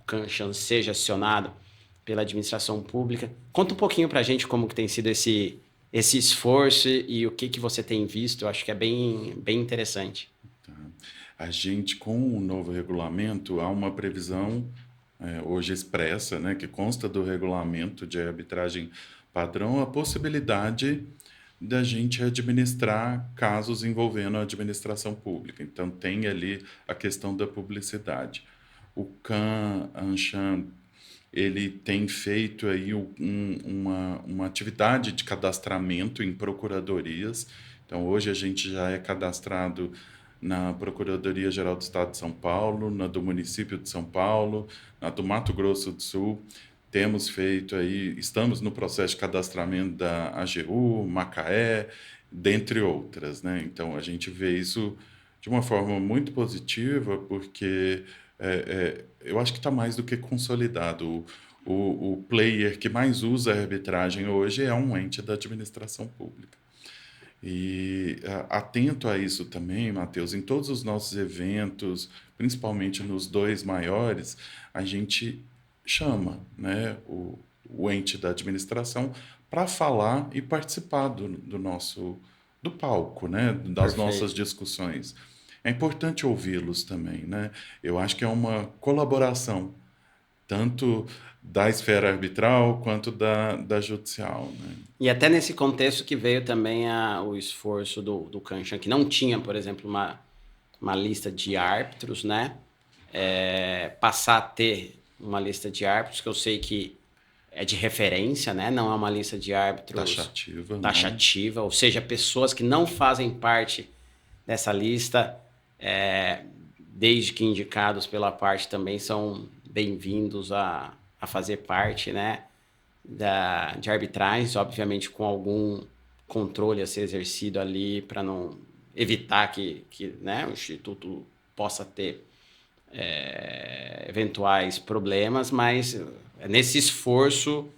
A: o CANCHAM seja acionado pela administração pública. Conta um pouquinho para a gente como que tem sido esse esforço e o que você tem visto. Eu acho que é bem interessante.
B: Tá. A gente, com o novo regulamento, há uma previsão hoje expressa, né, que consta do regulamento de arbitragem padrão, a possibilidade da gente administrar casos envolvendo a administração pública. Então, tem ali a questão da publicidade. O CAN, ANCHAM, ele tem feito aí uma atividade de cadastramento em procuradorias. Então, hoje a gente já é cadastrado na Procuradoria-Geral do Estado de São Paulo, na do município de São Paulo, na do Mato Grosso do Sul. Temos feito aí, estamos no processo de cadastramento da AGU, Macaé, dentre outras, né? Então, a gente vê isso de uma forma muito positiva, porque eu acho que está mais do que consolidado. O player que mais usa a arbitragem hoje é um ente da administração pública. E atento a isso também, Matheus, em todos os nossos eventos, principalmente nos dois maiores, a gente chama, né, o ente da administração para falar e participar do nosso do palco, né, das nossas
A: Perfeito.
B: discussões. É importante ouvi-los também, né? Eu acho que é uma colaboração tanto da esfera arbitral quanto da judicial, né?
A: E até nesse contexto que veio também o esforço do CANCHAM, que não tinha, por exemplo, uma lista de árbitros, né? Passar a ter uma lista de árbitros, que eu sei que é de referência, né? Não é uma lista de árbitros
B: Taxativa, né?
A: taxativa, ou seja, pessoas que não fazem parte dessa lista, desde que indicados pela parte também são bem-vindos a fazer parte, né? De arbitragens, obviamente com algum controle a ser exercido ali para não evitar que né, o Instituto possa ter eventuais problemas, mas nesse esforço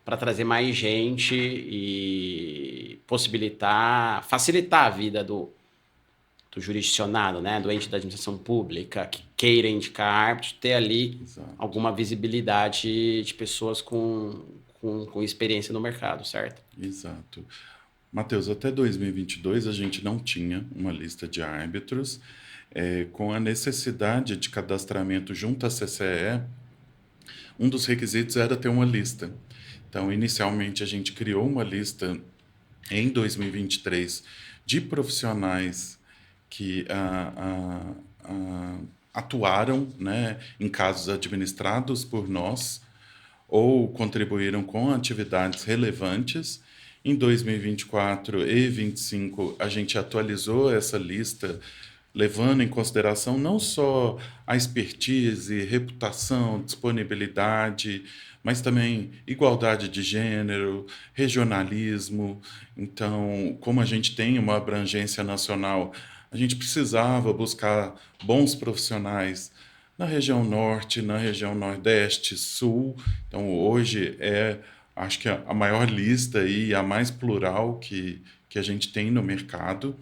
A: para trazer mais gente e facilitar a vida do jurisdicionado, né, do ente da administração pública, que queira indicar árbitros, ter ali
B: Exato,
A: alguma visibilidade de pessoas com experiência no mercado, certo?
B: exato. Matheus, até 2022 a gente não tinha uma lista de árbitros. Com a necessidade de cadastramento junto à CCE, um dos requisitos era ter uma lista. Então, inicialmente, a gente criou uma lista em 2023 de profissionais que atuaram, né, em casos administrados por nós ou contribuíram com atividades relevantes. Em 2024 e 2025, a gente atualizou essa lista, levando em consideração não só a expertise, reputação, disponibilidade, mas também igualdade de gênero, regionalismo. Então, como a gente tem uma abrangência nacional, a gente precisava buscar bons profissionais na região norte, na região nordeste, sul. Então, hoje é acho que a maior lista e a mais plural que a gente tem no mercado.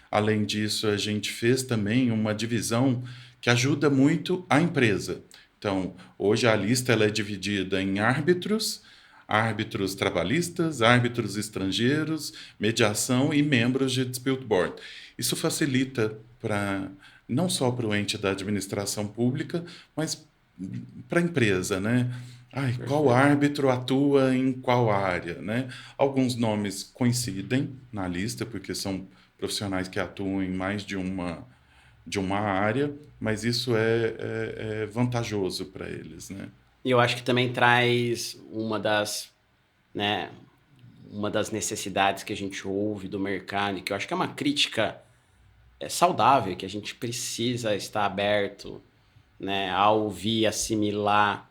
B: Além disso, a gente fez também uma divisão que ajuda muito a empresa. Então, hoje a lista ela é dividida em árbitros, árbitros trabalhistas, árbitros estrangeiros, mediação e membros de dispute board. Isso facilita para não só para o ente da administração pública, mas para a empresa, né? Ai, qual
A: Perfeito.
B: árbitro atua em qual área, né? Alguns nomes coincidem na lista, porque são profissionais que atuam em mais de uma área, mas isso é vantajoso para eles, né?
A: E eu acho que também traz né, uma das necessidades que a gente ouve do mercado, e que eu acho que é uma crítica saudável, que a gente precisa estar aberto, né, a ouvir, assimilar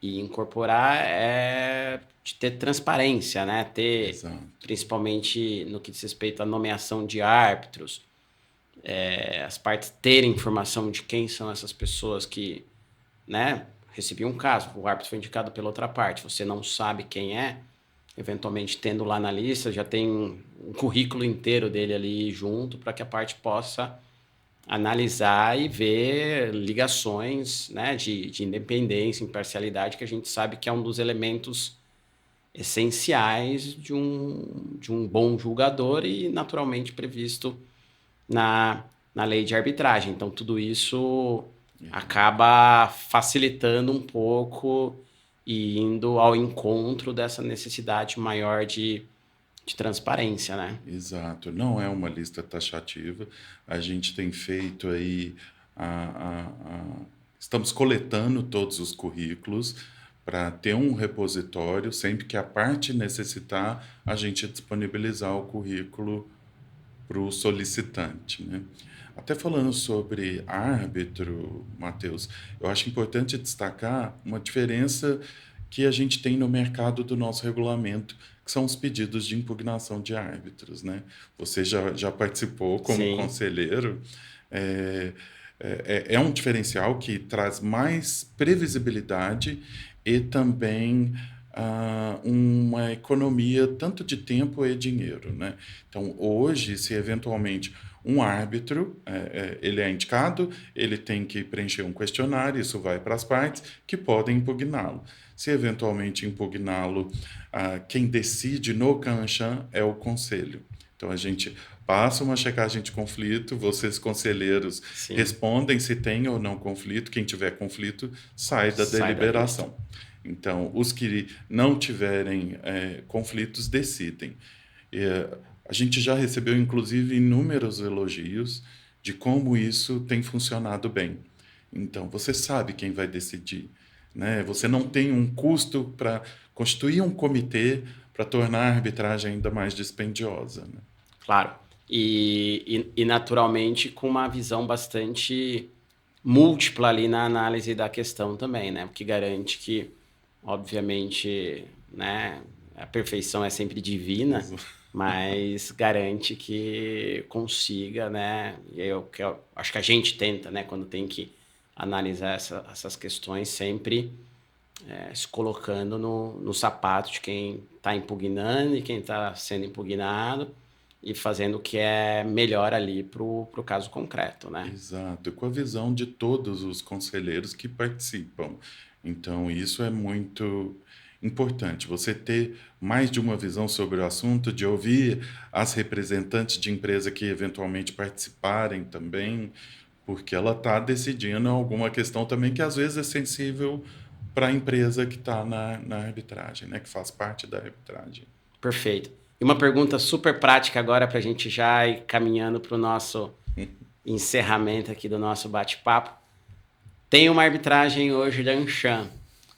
A: e incorporar, é de ter transparência, né? Ter,
B: Exato.
A: principalmente no que diz respeito à nomeação de árbitros, as partes terem informação de quem são essas pessoas que, né, recebi um caso, o árbitro foi indicado pela outra parte, você não sabe quem é, eventualmente tendo lá na lista, já tem um currículo inteiro dele ali junto para que a parte possa analisar e ver ligações, né, de independência, imparcialidade, que a gente sabe que é um dos elementos essenciais de um bom julgador e naturalmente previsto na lei de arbitragem. Então, tudo isso acaba facilitando um pouco e indo ao encontro dessa necessidade maior de transparência, né?
B: Exato, não é uma lista taxativa. A gente tem feito aí, estamos coletando todos os currículos para ter um repositório. Sempre que a parte necessitar, a gente disponibilizar o currículo para o solicitante, né? Até falando sobre árbitro, Matheus, eu acho importante destacar uma diferença que a gente tem no mercado do nosso regulamento, que são os pedidos de impugnação de árbitros, né? Você já participou como
A: Sim,
B: conselheiro. É, é um diferencial que traz mais previsibilidade e também uma economia tanto de tempo e dinheiro, né? Então, hoje, se eventualmente um árbitro ele é indicado, ele tem que preencher um questionário, isso vai para as partes que podem impugná-lo. Se eventualmente impugná-lo, quem decide no CANCHAN é o conselho. Então, a gente passa uma checagem de conflito, vocês, conselheiros,
A: sim.
B: respondem se tem ou não conflito. Quem tiver conflito, sai da
A: Sai da lista.
B: deliberação. Então, os que não tiverem conflitos decidem. A gente já recebeu, inclusive, inúmeros elogios de como isso tem funcionado bem. Então, você sabe quem vai decidir, né? Você não tem um custo para constituir um comitê para tornar a arbitragem ainda mais dispendiosa, né?
A: Claro. E naturalmente com uma visão bastante múltipla ali na análise da questão também, né? O que garante que, obviamente, né, a perfeição é sempre divina, mas garante que consiga, né? Que eu acho que a gente tenta, né, quando tem que analisar essas questões, sempre se colocando no sapato de quem está impugnando e quem está sendo impugnado e fazendo o que é melhor ali para o caso concreto, né?
B: Exato, com a visão de todos os conselheiros que participam. Então, isso é muito importante, você ter mais de uma visão sobre o assunto, de ouvir as representantes de empresa que eventualmente participarem também, porque ela está decidindo alguma questão também que às vezes é sensível para a empresa que está na arbitragem, né, que faz parte da arbitragem.
A: Perfeito. E uma pergunta super prática agora para a gente já ir caminhando para o nosso encerramento aqui do nosso bate-papo. Tem uma arbitragem hoje da Anshan.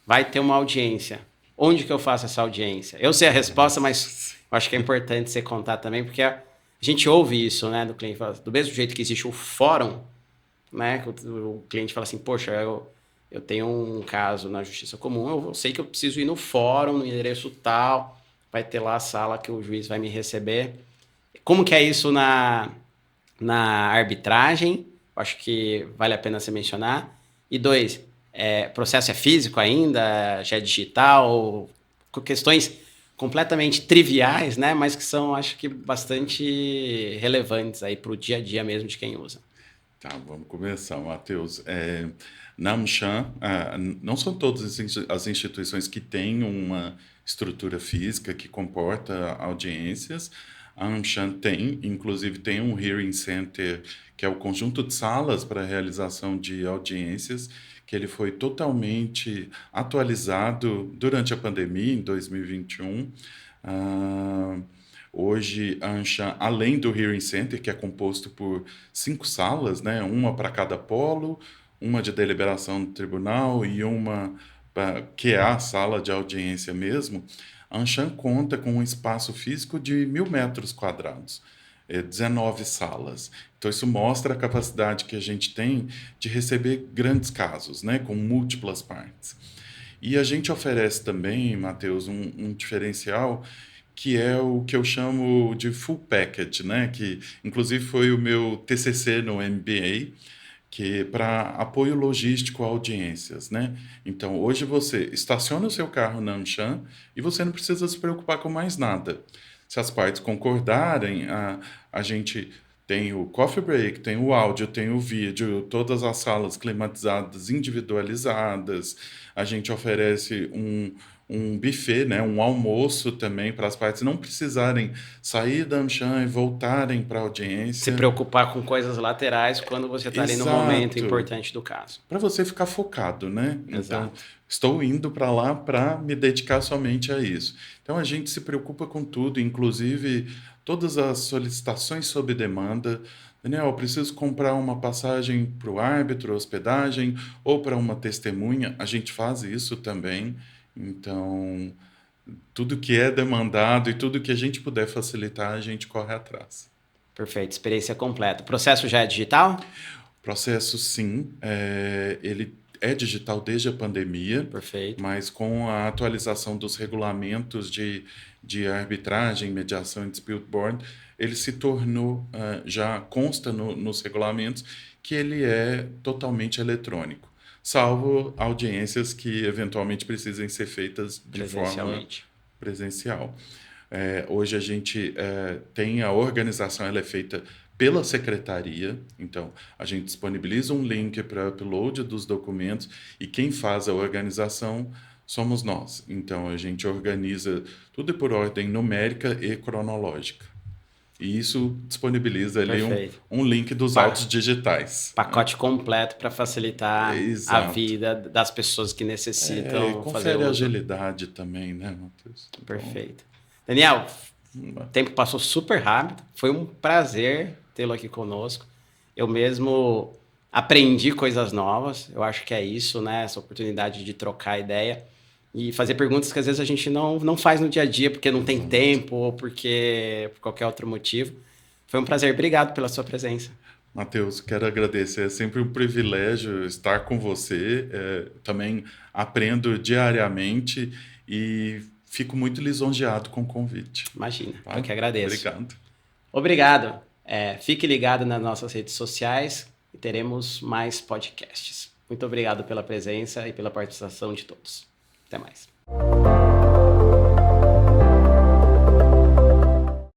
A: Vai ter uma audiência. Onde que eu faço essa audiência? Eu sei a resposta, mas acho que é importante você contar também, porque a gente ouve isso, né, do cliente. Do mesmo jeito que existe o fórum, né, que o cliente fala assim, poxa, eu tenho um caso na justiça comum, eu sei que eu preciso ir no fórum, no endereço tal, vai ter lá a sala que o juiz vai me receber. Como que é isso na arbitragem? Acho que vale a pena você mencionar. E dois, processo é físico ainda? Já é digital? Questões completamente triviais, né? Mas que são, acho que, bastante relevantes aí para o dia a dia mesmo de quem usa.
B: Tá, vamos começar, Matheus. Na AmCham, não são todas as instituições que têm uma estrutura física que comporta audiências. A AmCham tem, inclusive, tem um Hearing Center, que é o conjunto de salas para a realização de audiências, que ele foi totalmente atualizado durante a pandemia, em 2021. Hoje, a AmCham, além do Hearing Center, que é composto por 5 salas, né, uma para cada polo, uma de deliberação do tribunal e uma que é a sala de audiência mesmo, a AmCham conta com um espaço físico de 1.000 metros quadrados, 19 salas. Então, isso mostra a capacidade que a gente tem de receber grandes casos, né, com múltiplas partes. E a gente oferece também, Matheus, um diferencial que é o que eu chamo de full package, né? Que inclusive foi o meu TCC no MBA, que é para apoio logístico a audiências, né? Então, hoje você estaciona o seu carro na AmCham e você não precisa se preocupar com mais nada. Se as partes concordarem, a gente tem o coffee break, tem o áudio, tem o vídeo, todas as salas climatizadas, individualizadas. A gente oferece um buffet, né, um almoço também para as partes não precisarem sair da AmCham e voltarem para a
A: Se
B: audiência.
A: preocupar com coisas laterais quando você está ali no momento
B: Exato.
A: importante do caso.
B: Para você ficar focado, né? Então,
A: Exato.
B: estou indo para lá para me dedicar somente a isso. Então, a gente se preocupa com tudo, inclusive todas as solicitações sob demanda. Daniel, eu preciso comprar uma passagem para o árbitro, hospedagem, ou para uma testemunha. A gente faz isso também. Então, tudo que é demandado e tudo que a gente puder facilitar, a gente corre atrás.
A: Perfeito, experiência completa. O processo já é digital?
B: Processo, sim, ele é digital desde a pandemia,
A: Perfeito.
B: mas com a atualização dos regulamentos de arbitragem, mediação e dispute board, ele se tornou, já consta nos regulamentos, que ele é totalmente eletrônico, salvo audiências que eventualmente precisem ser feitas de forma presencial. Hoje a gente tem a organização, ela é feita pela secretaria, então a gente disponibiliza um link para upload dos documentos e quem faz a organização somos nós. Então a gente organiza tudo por ordem numérica e cronológica. E isso disponibiliza ali um link dos autos digitais.
A: Pacote completo para facilitar a vida das pessoas que necessitam fazer
B: confere agilidade também, né, Matheus?
A: Então, perfeito. Daniel, o tempo passou super rápido. Foi um prazer tê-lo aqui conosco. Eu mesmo aprendi coisas novas. Eu acho que é isso, né? Essa oportunidade de trocar ideia e fazer perguntas que às vezes a gente não faz no dia a dia porque não tem tempo ou por qualquer outro motivo. Foi um prazer. Obrigado pela sua presença.
B: Matheus, quero agradecer. É sempre um privilégio estar com você. Também aprendo diariamente e fico muito lisonjeado com o convite.
A: Imagina, eu que agradeço.
B: Obrigado.
A: Fique ligado nas nossas redes sociais e teremos mais podcasts. Muito obrigado pela presença e pela participação de todos. Até mais.